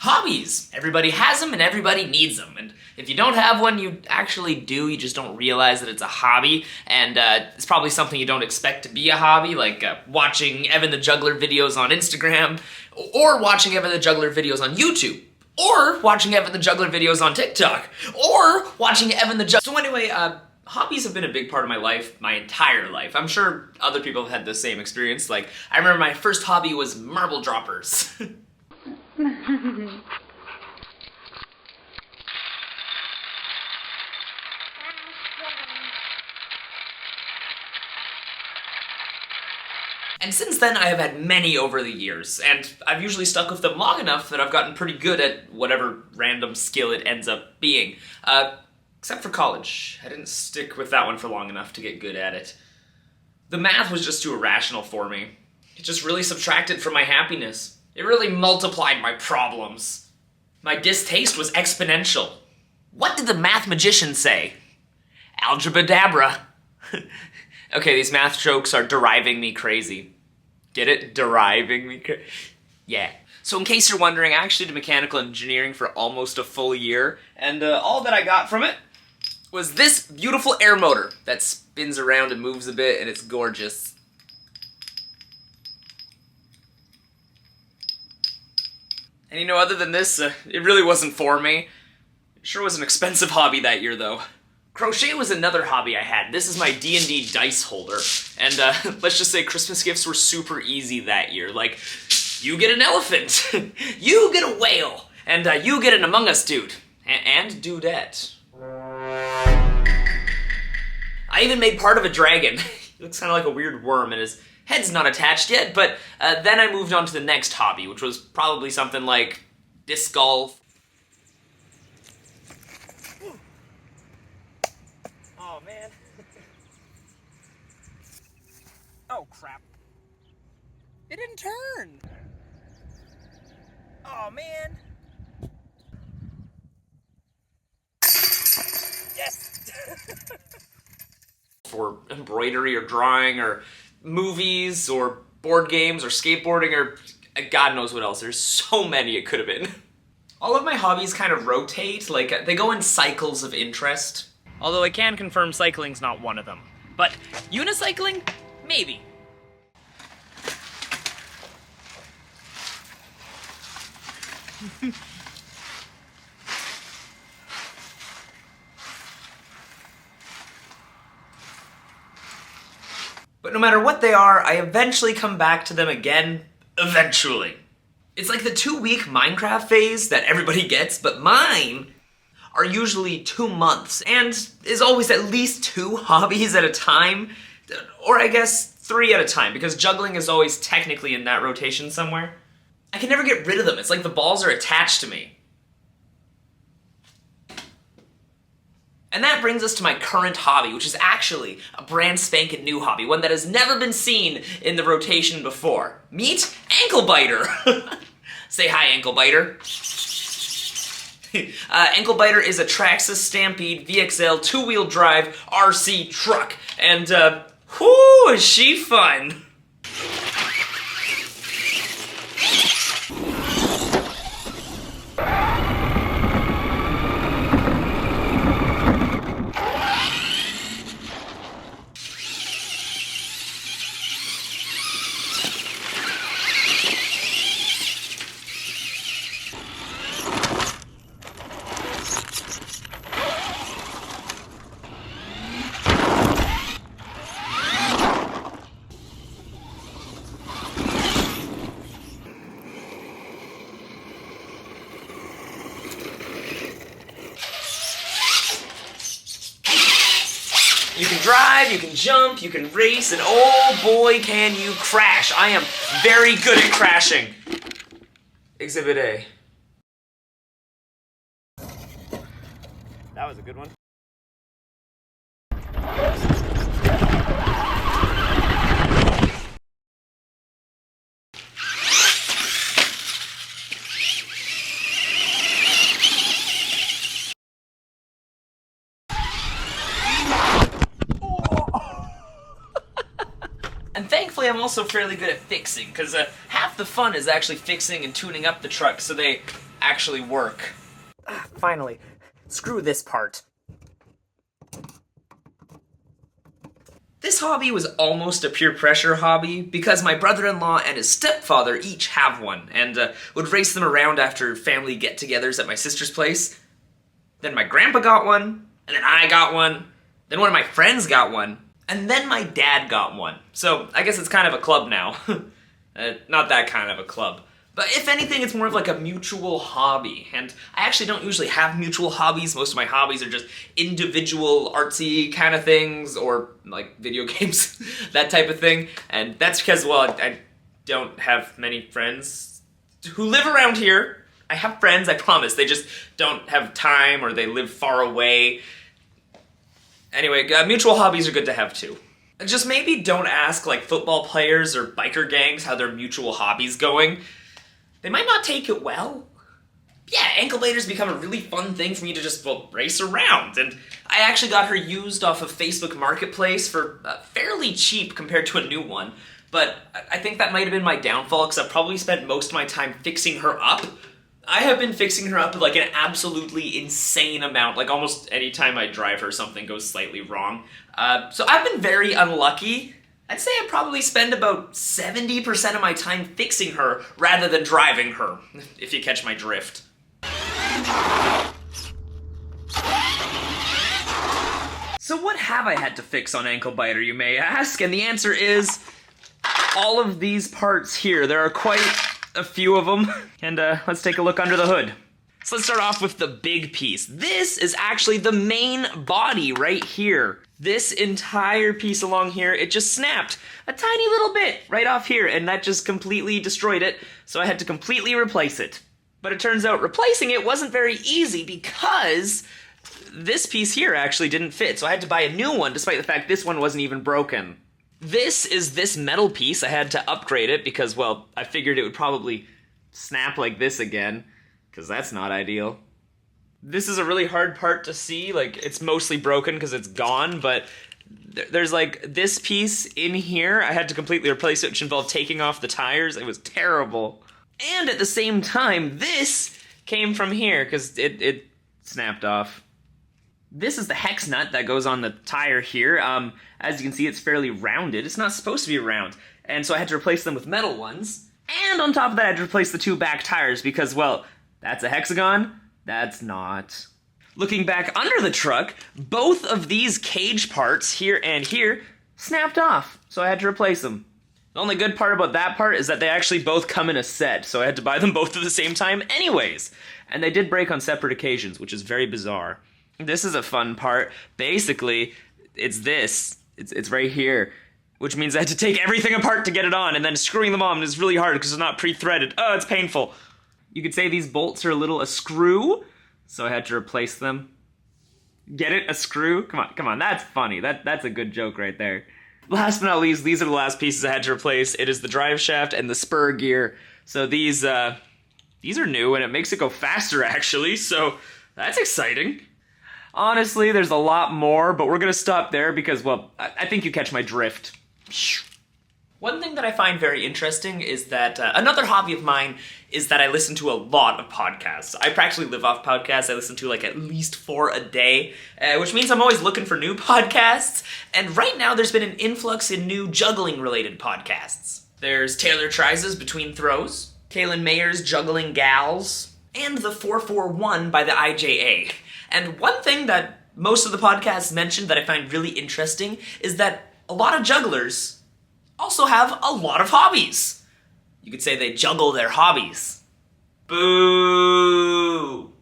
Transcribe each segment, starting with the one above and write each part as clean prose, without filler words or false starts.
Hobbies! Everybody has them and everybody needs them. And if you don't have one, you actually do. You just don't realize that it's a hobby. And it's probably something you don't expect to be a hobby, like watching Evan the Juggler videos on Instagram, or watching Evan the Juggler videos on YouTube, or watching Evan the Juggler videos on TikTok, or watching Evan the Juggler. So anyway, hobbies have been a big part of my life, my entire life. I'm sure other people have had the same experience. Like, I remember my first hobby was marble droppers. And since then, I have had many over the years, and I've usually stuck with them long enough that I've gotten pretty good at whatever random skill it ends up being. Except for college. I didn't stick with that one for long enough to get good at it. The math was just too irrational for me. It just really subtracted from my happiness. It really multiplied my problems. My distaste was exponential. What did the math magician say? Algebra-dabra. Okay, these math jokes are deriving me crazy. Get it? Deriving me crazy? Yeah. So in case you're wondering, I actually did mechanical engineering for almost a full year, and all that I got from it was this beautiful air motor that spins around and moves a bit, and it's gorgeous. And you know, other than this, it really wasn't for me. It sure was an expensive hobby that year, though. Crochet was another hobby I had. This is my D&D dice holder. And let's just say Christmas gifts were super easy that year. Like, you get an elephant, you get a whale, and you get an Among Us dude. And dudette. I even made part of a dragon. He looks kind of like a weird worm, and his head's not attached yet, but then I moved on to the next hobby, which was probably something like disc golf. Oh, man. Oh, crap. It didn't turn. Oh, man. Yes! For embroidery or drawing or movies or board games or skateboarding or God knows what else. There's so many it could have been. All of my hobbies kind of rotate, like they go in cycles of interest. Although I can confirm cycling's not one of them. But unicycling? Maybe. But no matter what they are, I eventually come back to them again, eventually. It's like the 2-week Minecraft phase that everybody gets, but mine are usually 2 months, and is always at least 2 hobbies at a time, or I guess 3 at a time, because juggling is always technically in that rotation somewhere. I can never get rid of them. It's like the balls are attached to me. And that brings us to my current hobby, which is actually a brand spanking new hobby, one that has never been seen in the rotation before. Meet Ankle Biter. Say hi, Ankle Biter. Ankle Biter is a Traxxas Stampede VXL 2-wheel drive RC truck, and whoo, is she fun! You can drive, you can jump, you can race, and oh boy can you crash. I am very good at crashing. Exhibit A. That was a good one. And thankfully I'm also fairly good at fixing, because half the fun is actually fixing and tuning up the truck so they actually work. Finally. Screw this part. This hobby was almost a peer pressure hobby because my brother-in-law and his stepfather each have one and would race them around after family get-togethers at my sister's place. Then my grandpa got one, and then I got one, then one of my friends got one, and then my dad got one. So I guess it's kind of a club now. Not that kind of a club. But if anything, it's more of like a mutual hobby. And I actually don't usually have mutual hobbies. Most of my hobbies are just individual artsy kind of things or like video games, that type of thing. And that's because, well, I don't have many friends who live around here. I have friends, I promise. They just don't have time or they live far away. Anyway, mutual hobbies are good to have too. Just maybe don't ask like football players or biker gangs how their mutual hobby's going. They might not take it well. Yeah, ankle biters become a really fun thing for me to just, well, race around. And I actually got her used off of Facebook Marketplace for fairly cheap compared to a new one. But I think that might have been my downfall because I've probably spent most of my time fixing her up. I have been fixing her up like an absolutely insane amount. Like almost any time I drive her, something goes slightly wrong. So I've been very unlucky. I'd say I probably spend about 70% of my time fixing her rather than driving her, if you catch my drift. So what have I had to fix on Ankle Biter, you may ask? And the answer is all of these parts here. There are quite a few of them. And let's take a look under the hood. So let's start off with the big piece. This is actually the main body right here. This entire piece along here, it just snapped a tiny little bit right off here, and that just completely destroyed it, so I had to completely replace it. But it turns out replacing it wasn't very easy because this piece here actually didn't fit, so I had to buy a new one despite the fact this one wasn't even broken. This is this metal piece. I had to upgrade it because, well, I figured it would probably snap like this again, because that's not ideal. This is a really hard part to see, like, it's mostly broken because it's gone, but there's, like, this piece in here. I had to completely replace it, which involved taking off the tires. It was terrible. And at the same time, this came from here, because it snapped off. This is the hex nut that goes on the tire here. As you can see, it's fairly rounded. It's not supposed to be round, and so I had to replace them with metal ones. And on top of that, I had to replace the two back tires because, well, that's a hexagon. That's not. Looking back under the truck, both of these cage parts, here and here, snapped off, so I had to replace them. The only good part about that part is that they actually both come in a set, so I had to buy them both at the same time anyways. And they did break on separate occasions, which is very bizarre. This is a fun part. Basically, it's this. It's right here, which means I had to take everything apart to get it on, and then screwing them on is really hard because it's not pre-threaded. Oh, it's painful. You could say these bolts are a little askew, so I had to replace them. Get it? A screw? Come on, that's funny. That's a good joke right there. Last but not least, these are the last pieces I had to replace. It is the drive shaft and the spur gear. So these are new, and it makes it go faster, actually, so that's exciting. Honestly, there's a lot more, but we're gonna stop there because, well, I think you catch my drift. One thing that I find very interesting is that another hobby of mine is that I listen to a lot of podcasts. I practically live off podcasts. I listen to like at least 4 a day, which means I'm always looking for new podcasts. And right now there's been an influx in new juggling-related podcasts. There's Taylor Trice's Between Throws, Kaylin Mayer's Juggling Gals, and the 441 by the IJA. And one thing that most of the podcasts mentioned that I find really interesting is that a lot of jugglers also have a lot of hobbies. You could say they juggle their hobbies. Boo!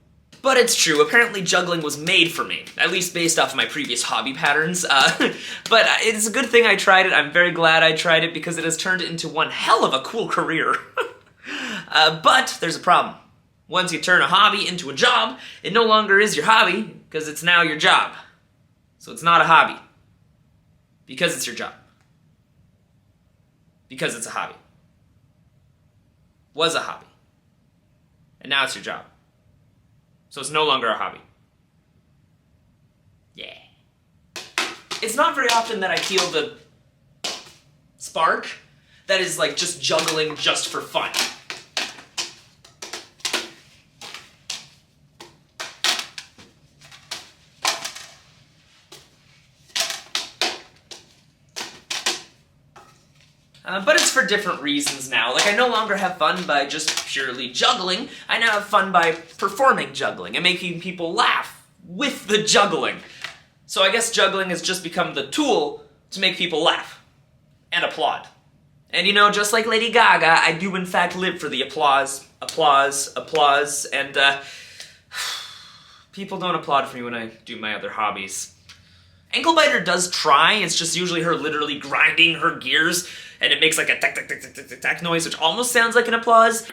But it's true, apparently juggling was made for me, at least based off of my previous hobby patterns. But it's a good thing I tried it. I'm very glad I tried it because it has turned it into one hell of a cool career. But there's a problem. Once you turn a hobby into a job, it no longer is your hobby because it's now your job. So it's not a hobby because it's your job. Because it's a hobby. Was a hobby. And now it's your job. So it's no longer a hobby. Yeah. It's not very often that I feel the spark that is like just juggling just for fun. But it's for different reasons now. Like, I no longer have fun by just purely juggling. I now have fun by performing juggling and making people laugh with the juggling. So I guess juggling has just become the tool to make people laugh and applaud. And you know, just like Lady Gaga, I do in fact live for the applause, and people don't applaud for me when I do my other hobbies. Anklebiter does try, it's just usually her literally grinding her gears, and it makes like a tack tack tack tack tack tack tack noise, which almost sounds like an applause.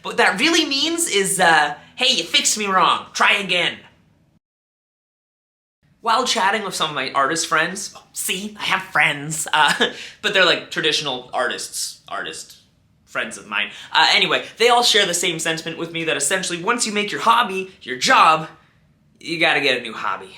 But what that really means is, hey, you fixed me wrong, try again. While chatting with some of my artist friends, see, I have friends, but they're like traditional artist friends of mine. Anyway, they all share the same sentiment with me that essentially once you make your hobby your job, you gotta get a new hobby.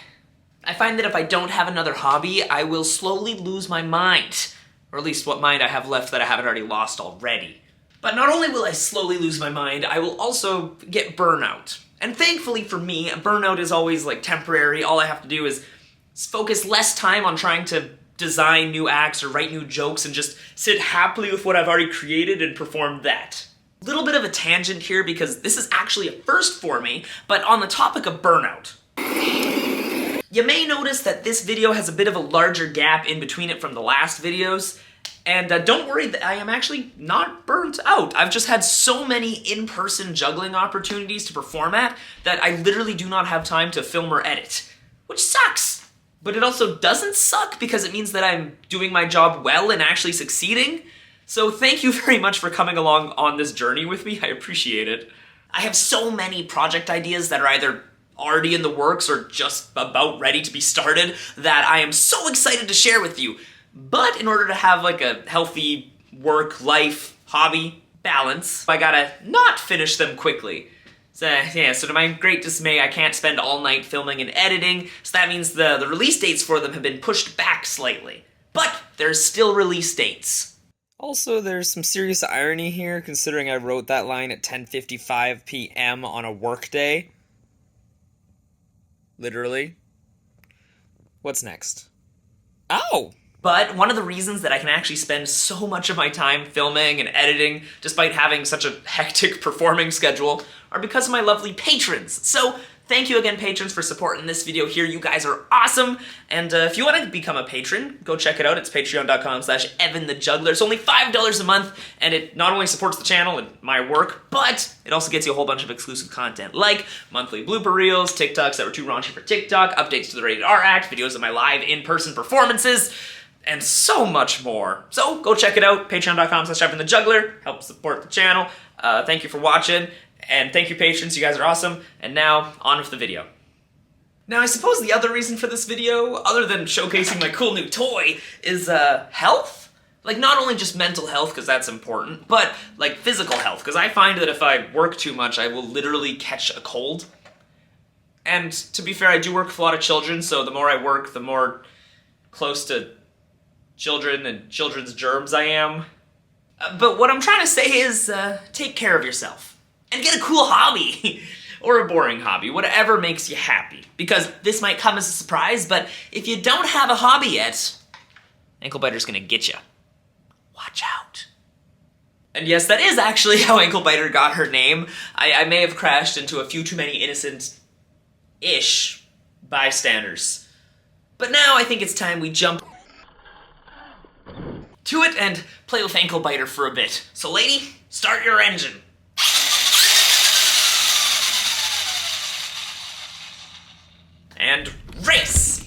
I find that if I don't have another hobby, I will slowly lose my mind. Or at least what mind I have left that I haven't already lost already. But not only will I slowly lose my mind, I will also get burnout. And thankfully for me, burnout is always like temporary. All I have to do is focus less time on trying to design new acts or write new jokes and just sit happily with what I've already created and perform that. Little bit of a tangent here because this is actually a first for me, but on the topic of burnout. You may notice that this video has a bit of a larger gap in between it from the last videos, and don't worry that I am actually not burnt out. I've just had so many in-person juggling opportunities to perform at that I literally do not have time to film or edit, which sucks. But it also doesn't suck because it means that I'm doing my job well and actually succeeding. So thank you very much for coming along on this journey with me, I appreciate it. I have so many project ideas that are either already in the works or just about ready to be started that I am so excited to share with you. But in order to have like a healthy work-life hobby balance, I gotta not finish them quickly. So yeah, so to my great dismay, I can't spend all night filming and editing, so that means the release dates for them have been pushed back slightly. But there's still release dates. Also, there's some serious irony here, considering I wrote that line at 10:55 p.m. on a work day. Literally. What's next? Oh! But one of the reasons that I can actually spend so much of my time filming and editing, despite having such a hectic performing schedule, are because of my lovely patrons. So, thank you again, patrons, for supporting this video here. You guys are awesome. And if you want to become a patron, go check it out. It's patreon.com/EvanTheJuggler. It's only $5 a month, and it not only supports the channel and my work, but it also gets you a whole bunch of exclusive content, like monthly blooper reels, TikToks that were too raunchy for TikTok, updates to the Rated R Act, videos of my live in-person performances, and so much more. So go check it out, patreon.com/EvanTheJuggler. Help support the channel. Thank you for watching. And thank you, patrons, you guys are awesome. And now, on with the video. Now, I suppose the other reason for this video, other than showcasing my cool new toy, is, health? Like, not only just mental health, because that's important, but, like, physical health, because I find that if I work too much, I will literally catch a cold. And, to be fair, I do work with a lot of children, so the more I work, the more close to children and children's germs I am. But what I'm trying to say is, take care of yourself. And get a cool hobby, or a boring hobby, whatever makes you happy. Because this might come as a surprise, but if you don't have a hobby yet, Anklebiter's gonna get you. Watch out. And yes, that is actually how Anklebiter got her name. I may have crashed into a few too many innocent-ish bystanders. But now I think it's time we jump to it and play with Anklebiter for a bit. So lady, start your engine. And race!